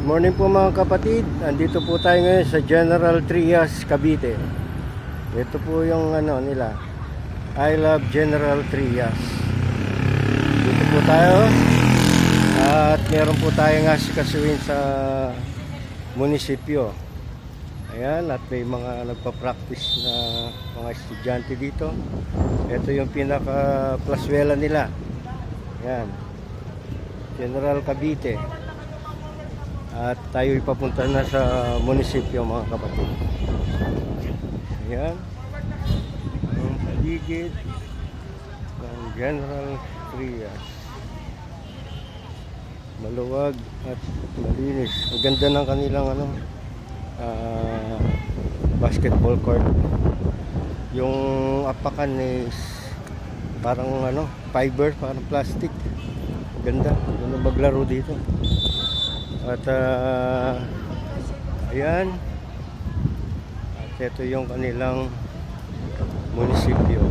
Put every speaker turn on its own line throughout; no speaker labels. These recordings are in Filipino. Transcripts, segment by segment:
Morning po mga kapatid. Andito po tayo ngayon sa General Trias, Cavite. Ito po yung ano nila, I love General Trias. Dito po tayo. At meron po tayong asikasuhin sa munisipyo. Ayan, at may mga nagpa-practice na mga estudyante dito. Ito yung pinaka-plaswela nila. Ayan, General Cavite. At tayo ipapunta na sa munisipyo mga kapatid. Ayan, ang paligid ng General Trias. Maluwag at malinis. Ang ganda ng kanilang basketball court. Yung apakan is parang fiber, parang plastic. Ganda. Yung maglaro dito. At ayan. At ito yung kanilang munisipyo.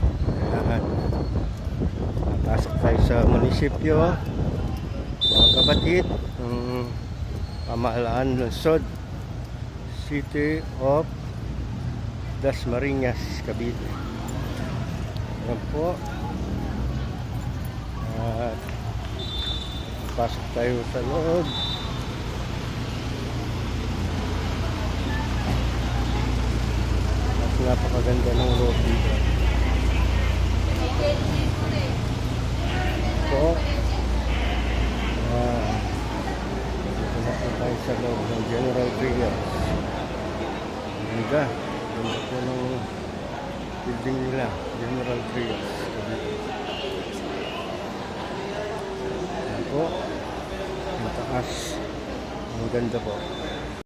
Ayan. Napasok tayo sa munisipyo mga kapatid, pamahalaan lungsod, City of Dasmariñas, Cavite. Ayan po. At pasok tayo sa loob. At napakaganda ng loob dito. Po. Dito na po tayo sa loob ng General Trias. Ganda. Ganda po ng building nila, General Trias. Ayan po. Ang taas. Ang ganda po.